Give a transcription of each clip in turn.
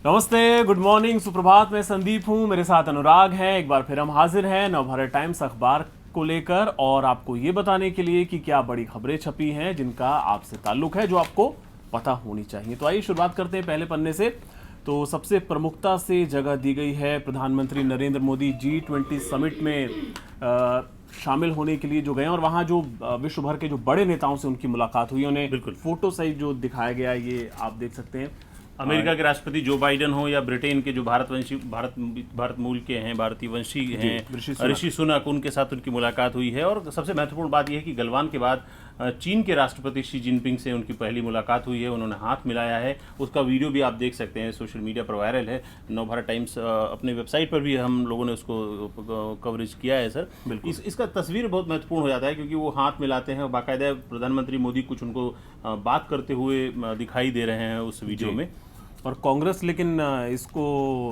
नमस्ते, good morning, सुप्रभात। मैं संदीप हूं, मेरे साथ अनुराग हैं। एक बार फिर हम हाजिर हैं नवभारत टाइम्स अखबार को लेकर और आपको ये बताने के लिए कि क्या बड़ी खबरें छपी हैं जिनका आपसे ताल्लुक है, जो आपको पता होनी चाहिए। तो आइए शुरुआत करते हैं पहले पन्ने से। तो सबसे प्रमुखता से जगह दी गई है प्रधानमंत्री नरेंद्र मोदी G20 समिट में शामिल होने के लिए जो गए और वहाँ जो विश्व भर के जो बड़े नेताओं से उनकी मुलाकात हुई, उन्हें बिल्कुल फोटो सहित जो दिखाया गया, ये आप देख सकते हैं। अमेरिका के राष्ट्रपति जो बाइडेन हो या ब्रिटेन के जो भारत मूल के हैं, भारतीय वंशी हैं, ऋषि सुनक, उनके साथ उनकी मुलाकात हुई है। और सबसे महत्वपूर्ण बात यह है कि गलवान के बाद चीन के राष्ट्रपति शी जिनपिंग से उनकी पहली मुलाकात हुई है। उन्होंने हाथ मिलाया है, उसका वीडियो भी आप देख सकते हैं, सोशल मीडिया पर वायरल है। नवभारत टाइम्स अपने वेबसाइट पर भी हम लोगों ने उसको कवरेज किया है सर। इसका तस्वीर बहुत महत्वपूर्ण हो जाता है क्योंकि वो हाथ मिलाते हैं और बाकायदा प्रधानमंत्री मोदी कुछ उनको बात करते हुए दिखाई दे रहे हैं उस वीडियो में। और कांग्रेस लेकिन इसको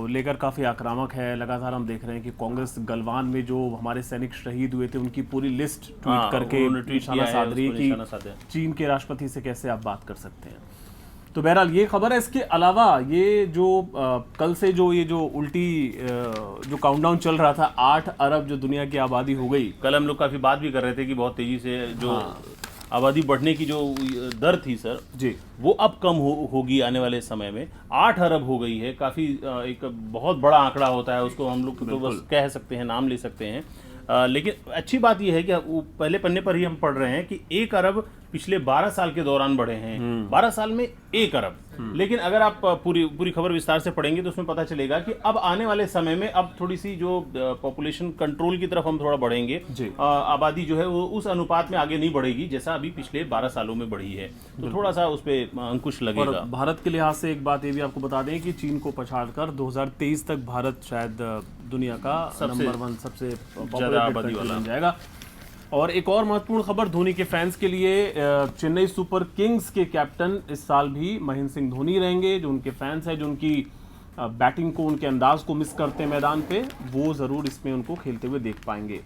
लेकर काफ़ी आक्रामक है। लगातार हम देख रहे हैं कि कांग्रेस गलवान में जो हमारे सैनिक शहीद हुए थे उनकी पूरी लिस्ट ट्वीट करके निशाना साध रही है कि चीन के राष्ट्रपति से कैसे आप बात कर सकते हैं। तो बहरहाल ये खबर है। इसके अलावा ये जो कल से जो ये जो उल्टी जो काउंटडाउन चल रहा था, 8 अरब जो दुनिया की आबादी हो गई। कल हम लोग काफ़ी बात भी कर रहे थे कि बहुत तेज़ी से जो आबादी बढ़ने की जो दर थी सर जी, वो अब कम होगी आने वाले समय में। 8 अरब हो गई है, काफ़ी एक बहुत बड़ा आंकड़ा होता है, उसको हम लोग तो बस कह सकते हैं, नाम ले सकते हैं। लेकिन अच्छी बात यह है कि पहले पन्ने पर ही हम पढ़ रहे हैं कि 1 अरब पिछले 12 साल के दौरान बढ़े हैं। 12 साल में 1 अरब। लेकिन अगर आप पूरी खबर विस्तार से पढ़ेंगे तो उसमें पता चलेगा कि अब आने वाले समय में अब थोड़ी सी जो पॉपुलेशन कंट्रोल की तरफ हम थोड़ा बढ़ेंगे। आबादी जो है वो उस अनुपात में आगे नहीं बढ़ेगी जैसा अभी पिछले 12 सालों में बढ़ी है। तो थोड़ा सा उस पर अंकुश लगेगा। और भारत के लिहाज से एक बात ये भी आपको बता दें कि चीन को पछाड़कर 2023 तक भारत शायद दुनिया का नंबर 1 सबसे ज्यादा आबादी वाला बन जाएगा। और एक और महत्वपूर्ण खबर धोनी के फैंस के लिए, चेन्नई सुपर किंग्स के कैप्टन इस साल भी महेंद्र सिंह धोनी रहेंगे। जो उनके फैंस हैं, जो उनकी बैटिंग को, उनके अंदाज को मिस करते हैं मैदान पे, वो ज़रूर इसमें उनको खेलते हुए देख पाएंगे।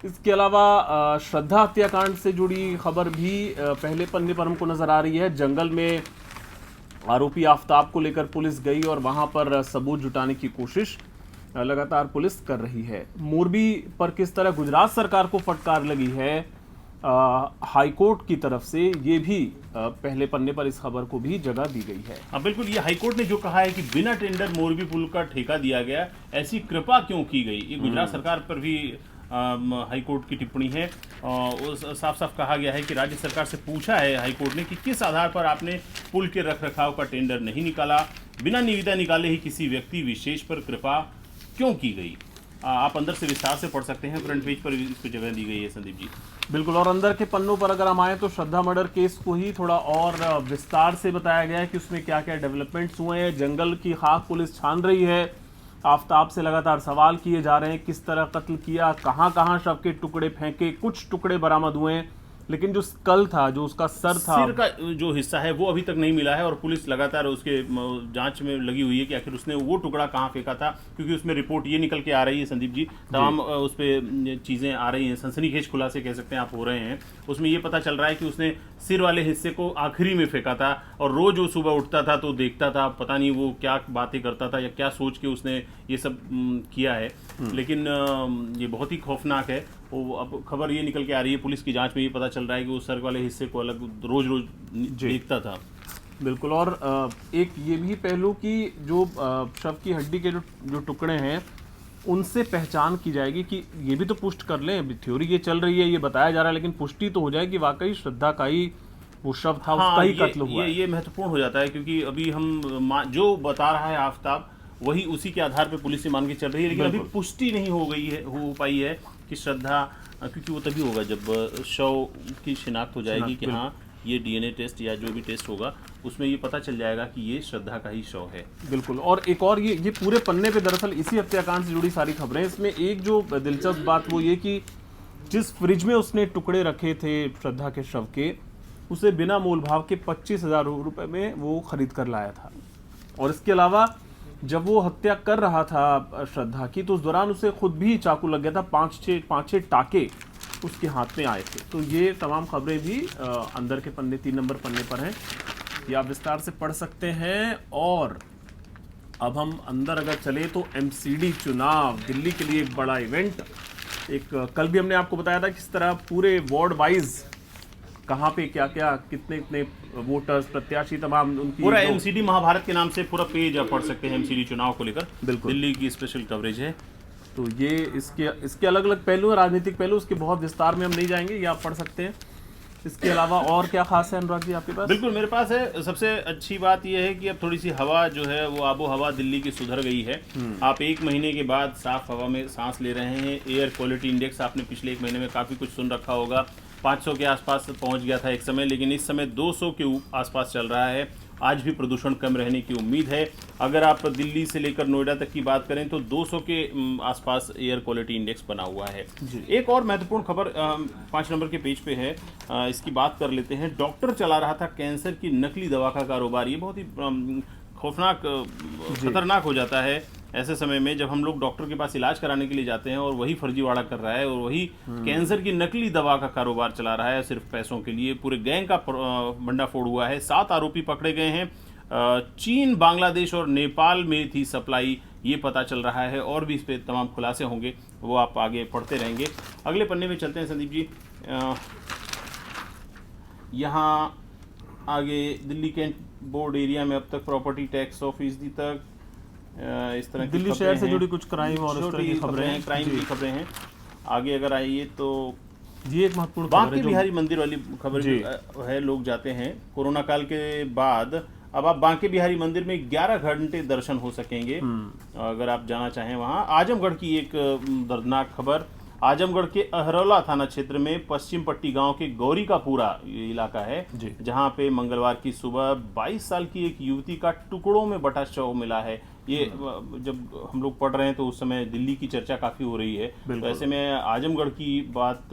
इसके अलावा श्रद्धा हत्याकांड से जुड़ी खबर भी पहले पन्ने पर हमको नज़र आ रही है। जंगल में आरोपी आफ्ताब को लेकर पुलिस गई और वहाँ पर सबूत जुटाने की कोशिश लगातार पुलिस कर रही है। मोरबी पर किस तरह गुजरात सरकार को फटकार लगी है हाईकोर्ट की तरफ से, ये भी पहले पन्ने पर इस खबर को भी जगह दी गई है। हाँ बिल्कुल, ये हाईकोर्ट ने जो कहा है कि बिना टेंडर मोरबी पुल का ठेका दिया गया, ऐसी कृपा क्यों की गई, ये गुजरात सरकार पर भी हाईकोर्ट की टिप्पणी है। साफ साफ कहा गया है कि राज्य सरकार से पूछा है हाईकोर्ट ने कि किस आधार पर आपने पुल के रखरखाव का टेंडर नहीं निकाला, बिना निविदा निकाले ही किसी व्यक्ति विशेष पर कृपा क्यों की गई। आप अंदर से विस्तार से पढ़ सकते हैं, फ्रंट पेज पर इसको जगह दी गई है संदीप जी। बिल्कुल। और अंदर के पन्नों पर अगर हम आए तो श्रद्धा मर्डर केस को ही थोड़ा और विस्तार से बताया गया है कि उसमें क्या क्या डेवलपमेंट्स हुए हैं। जंगल की खाक पुलिस छान रही है। आफ्ताब से लगातार सवाल किए जा रहे हैं, किस तरह कत्ल किया, कहाँ कहाँ शव के टुकड़े फेंके। कुछ टुकड़े बरामद हुए हैं, लेकिन जो स्कल था, जो उसका सर था, सिर का जो हिस्सा है वो अभी तक नहीं मिला है। और पुलिस लगातार उसके जांच में लगी हुई है कि आखिर उसने वो टुकड़ा कहाँ फेंका था, क्योंकि उसमें रिपोर्ट ये निकल के आ रही है संदीप जी, तमाम उस पर चीज़ें आ रही हैं, सनसनीखेज खुलासे कह सकते हैं आप हो रहे हैं। उसमें ये पता चल रहा है कि उसने सिर वाले हिस्से को आखिरी में फेंका था और रोज वो सुबह उठता था तो देखता था, पता नहीं वो क्या बातें करता था या क्या सोच के उसने ये सब किया है। लेकिन ये बहुत ही खौफनाक है। वो अब खबर ये निकल के आ रही है, पुलिस की जांच में ये पता चल रहा है कि वो सर वाले हिस्से को अलग रोज देखता था। बिल्कुल। और एक ये भी पहलू कि जो शव की हड्डी के जो टुकड़े हैं उनसे पहचान की जाएगी कि ये भी तो पुष्ट कर लें। अभी थ्योरी ये चल रही है, ये बताया जा रहा है, लेकिन पुष्टि तो हो जाए कि वाकई श्रद्धा का ही वो शव था, उसका ही कत्ल हुआ। ये महत्वपूर्ण हो जाता है क्योंकि अभी हम जो बता रहा है आफ्ताब, वही उसी के आधार पर पुलिस से मान के चल रही है। लेकिन अभी पुष्टि नहीं हो पाई है कि श्रद्धा, क्योंकि वो तभी होगा जब शव की शिनाख्त हो जाएगी कि हाँ ये डीएनए टेस्ट या जो भी टेस्ट होगा उसमें ये पता चल जाएगा कि ये श्रद्धा का ही शव है। बिल्कुल। और एक और ये पूरे पन्ने पे दरअसल इसी हत्याकांड से जुड़ी सारी खबरें। इसमें एक जो दिलचस्प बात वो ये कि जिस फ्रिज में उसने टुकड़े रखे थे श्रद्धा के शव के, उसे बिना मोल भाव के 25,000 रुपये में वो खरीद कर लाया था। और इसके अलावा जब वो हत्या कर रहा था श्रद्धा की, तो उस दौरान उसे खुद भी चाकू लग गया था। 5-6 टाके उसके हाथ में आए थे। तो ये तमाम खबरें भी अंदर के पन्ने 3 नंबर पन्ने पर हैं, ये आप विस्तार से पढ़ सकते हैं। और अब हम अंदर अगर चले तो एमसीडी चुनाव दिल्ली के लिए एक बड़ा इवेंट। एक कल भी हमने आपको बताया था किस तरह पूरे वार्ड वाइज कहाँ पे क्या क्या कितने कितने वोटर्स प्रत्याशी तमाम उनकी पूरा एमसीडी महाभारत के नाम से पूरा पेज आप पढ़ सकते हैं एमसीडी चुनाव को लेकर। बिल्कुल। दिल्ली की स्पेशल कवरेज है। तो ये इसके अलग अलग पहलू हैं, राजनीतिक पहलू, उसके बहुत विस्तार में हम नहीं जाएंगे, ये आप पढ़ सकते हैं। इसके अलावा और क्या खास है अनुराग जी आपके पास? बिल्कुल मेरे पास है। सबसे अच्छी बात यह है कि अब थोड़ी सी हवा जो है वो आबो हवा दिल्ली की सुधर गई है। आप 1 महीने के बाद साफ हवा में सांस ले रहे हैं। एयर क्वालिटी इंडेक्स आपने पिछले 1 महीने में काफ़ी कुछ सुन रखा होगा। 500 के आसपास पहुंच गया था एक समय, लेकिन इस समय 200 के आसपास चल रहा है। आज भी प्रदूषण कम रहने की उम्मीद है। अगर आप दिल्ली से लेकर नोएडा तक की बात करें तो 200 के आसपास एयर क्वालिटी इंडेक्स बना हुआ है। एक और महत्वपूर्ण खबर 5 नंबर के पेज पे है, इसकी बात कर लेते हैं। डॉक्टर चला रहा था कैंसर की नकली दवा का कारोबार। ये बहुत ही खौफनाक खतरनाक हो जाता है ऐसे समय में जब हम लोग डॉक्टर के पास इलाज कराने के लिए जाते हैं और वही फर्जीवाड़ा कर रहा है और वही कैंसर की नकली दवा का कारोबार चला रहा है सिर्फ पैसों के लिए। पूरे गैंग का भंडाफोड़ हुआ है। 7 आरोपी पकड़े गए हैं। चीन, बांग्लादेश और नेपाल में थी सप्लाई, ये पता चल रहा है। और भी इस पे तमाम खुलासे होंगे, वो आप आगे पढ़ते रहेंगे। अगले पन्ने में चलते हैं संदीप जी। यहाँ आगे दिल्ली कैंट बोर्ड एरिया में अब तक प्रॉपर्टी टैक्स 100% तक, इस तरह की दिल्ली शहर से जुड़ी कुछ क्राइम और इस तरह की खबरें हैं, क्राइम की खबरें हैं। आगे अगर आइए तो ये एक महत्वपूर्ण बांके बिहारी मंदिर वाली खबर है। लोग जाते हैं कोरोना काल के बाद। अब आप बांके बिहारी मंदिर में 11 घंटे दर्शन हो सकेंगे अगर आप जाना चाहें वहां। आजमगढ़ की एक दर्दनाक खबर। आजमगढ़ के अहरौला थाना क्षेत्र में पश्चिम पट्टी गांव के गौरी का पूरा इलाका है, जहां पे मंगलवार की सुबह 22 साल की एक युवती का टुकड़ों में बटा शव मिला है। ये जब हम लोग पढ़ रहे हैं तो उस समय दिल्ली की चर्चा काफी हो रही है। तो ऐसे में आजमगढ़ की बात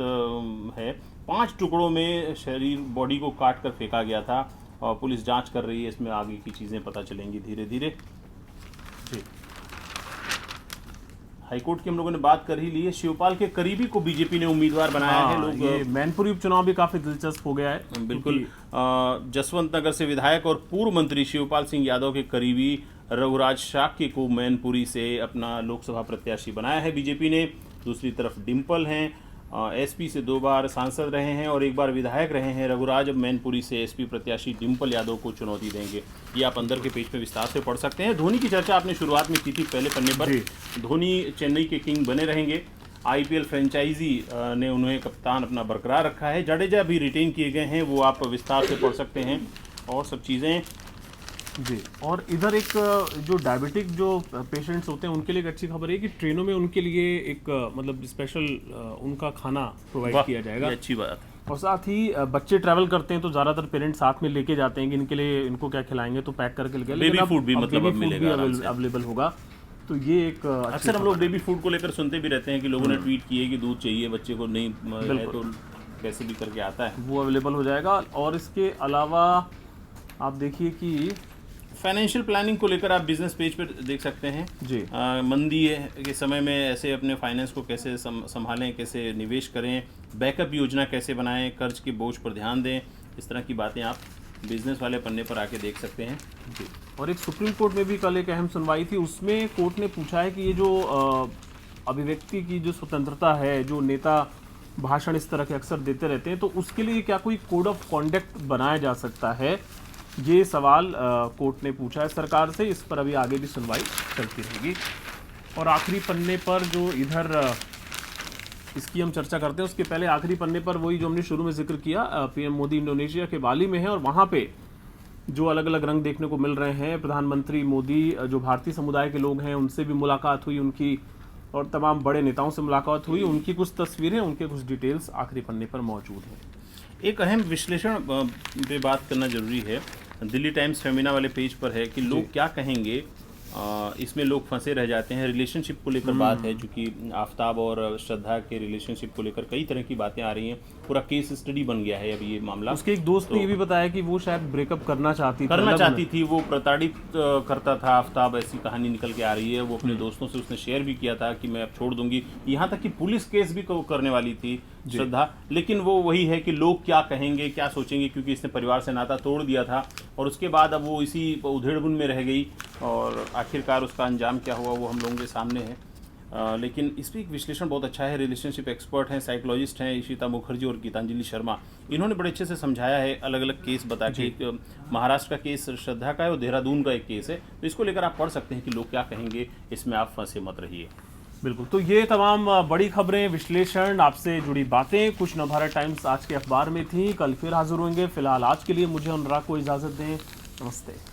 है। 5 टुकड़ों में शरीर बॉडी को काट कर फेंका गया था और पुलिस जांच कर रही है। इसमें आगे की चीजें पता चलेंगी धीरे धीरे। हाईकोर्ट की हम लोगों ने बात कर ही ली है। शिवपाल के करीबी को बीजेपी ने उम्मीदवार बनाया है। लोग ये मैनपुरी उपचुनाव भी काफी दिलचस्प हो गया है। बिल्कुल। जसवंत नगर से विधायक और पूर्व मंत्री शिवपाल सिंह यादव के करीबी रघुराज शाक्य को मैनपुरी से अपना लोकसभा प्रत्याशी बनाया है बीजेपी ने। दूसरी तरफ डिम्पल हैं, एसपी से 2 बार सांसद रहे हैं और 1 बार विधायक रहे हैं रघुराज। अब मैनपुरी से एसपी प्रत्याशी डिम्पल यादव को चुनौती देंगे। ये आप अंदर के पेज पे विस्तार से पढ़ सकते हैं। धोनी की चर्चा आपने शुरुआत में की थी पहले पन्ने पर। धोनी चेन्नई के किंग बने रहेंगे। आईपीएल फ्रेंचाइजी ने उन्हें कप्तान अपना बरकरार रखा है। जडेजा भी रिटेन किए गए हैं, वो आप विस्तार से पढ़ सकते हैं और सब चीज़ें जी। और इधर एक जो डायबिटिक जो पेशेंट्स होते हैं उनके लिए एक अच्छी खबर है कि ट्रेनों में उनके लिए एक मतलब स्पेशल उनका खाना प्रोवाइड किया जाएगा। अच्छी बात है। और साथ ही बच्चे ट्रैवल करते हैं तो ज़्यादातर पेरेंट्स साथ में लेके जाते हैं कि इनके लिए इनको क्या खिलाएंगे, तो पैक करके लेके। बेबी फूड भी मतलब अब मिलेगा, अवेलेबल होगा। तो ये एक अक्सर हम लोग बेबी फूड को लेकर सुनते भी रहते हैं कि लोगों ने ट्वीट किए कि दूध चाहिए बच्चे को, नहीं है तो कैसे भी करके आता है, वो अवेलेबल हो जाएगा। और इसके अलावा आप देखिए कि फाइनेंशियल प्लानिंग को लेकर आप बिजनेस पेज पर देख सकते हैं जी। मंदी के समय में ऐसे अपने फाइनेंस को कैसे संभालें, कैसे निवेश करें, बैकअप योजना कैसे बनाएं, कर्ज के बोझ पर ध्यान दें। इस तरह की बातें आप बिजनेस वाले पन्ने पर आके देख सकते हैं जी। और एक सुप्रीम कोर्ट में भी कल एक अहम सुनवाई थी। उसमें कोर्ट ने पूछा है कि ये जो अभिव्यक्ति की जो स्वतंत्रता है, जो नेता भाषण इस तरह के अक्सर देते रहते हैं, तो उसके लिए क्या कोई कोड ऑफ कॉन्डक्ट बनाया जा सकता है? ये सवाल कोर्ट ने पूछा है सरकार से। इस पर अभी आगे भी सुनवाई चलती रहेगी। और आखिरी पन्ने पर जो इधर इसकी हम चर्चा करते हैं, उसके पहले आखिरी पन्ने पर वही जो हमने शुरू में जिक्र किया, पीएम मोदी इंडोनेशिया के बाली में है और वहाँ पे जो अलग अलग रंग देखने को मिल रहे हैं। प्रधानमंत्री मोदी जो भारतीय समुदाय के लोग हैं उनसे भी मुलाकात हुई उनकी, और तमाम बड़े नेताओं से मुलाकात हुई। उनकी कुछ तस्वीरें, उनके कुछ डिटेल्स आखिरी पन्ने पर मौजूद हैं। एक अहम विश्लेषण पे बात करना जरूरी है। दिल्ली टाइम्स फेमिना वाले पेज पर है कि लोग क्या कहेंगे, इसमें लोग फंसे रह जाते हैं। रिलेशनशिप को लेकर बात है, क्योंकि आफ्ताब और श्रद्धा के रिलेशनशिप को लेकर कई तरह की बातें आ रही हैं। पूरा केस स्टडी बन गया है अब ये मामला। उसके एक दोस्त ने ये भी बताया कि वो शायद ब्रेकअप करना चाहती थी, वो प्रताड़ित करता था आफ्ताब, ऐसी कहानी निकल के आ रही है। वो अपने दोस्तों से उसने शेयर भी किया था कि मैं अब छोड़ दूंगी। यहाँ तक कि पुलिस केस भी करने वाली थी श्रद्धा, लेकिन वो वही है कि लोग क्या कहेंगे, क्या सोचेंगे, क्योंकि इसने परिवार से नाता तोड़ दिया था और उसके बाद अब वो इसी उधेड़बुन में रह गई और आखिरकार उसका अंजाम क्या हुआ वो हम लोगों के सामने है। लेकिन इस पर एक विश्लेषण बहुत अच्छा है, रिलेशनशिप एक्सपर्ट हैं, साइकोलॉजिस्ट हैं इशिता मुखर्जी और गीतांजलि शर्मा, इन्होंने बड़े अच्छे से समझाया है, अलग अलग केस बता के। एक महाराष्ट्र का केस श्रद्धा का है और देहरादून का एक केस है, तो इसको लेकर आप पढ़ सकते हैं कि लोग क्या कहेंगे, इसमें आप फंसे मत रहिए। बिल्कुल, तो ये तमाम बड़ी खबरें, विश्लेषण, आपसे जुड़ी बातें कुछ नवभारत टाइम्स आज के अखबार में थी। कल फिर हाजिर होंगे। फिलहाल आज के लिए मुझे अनुराग को इजाज़त दें। नमस्ते।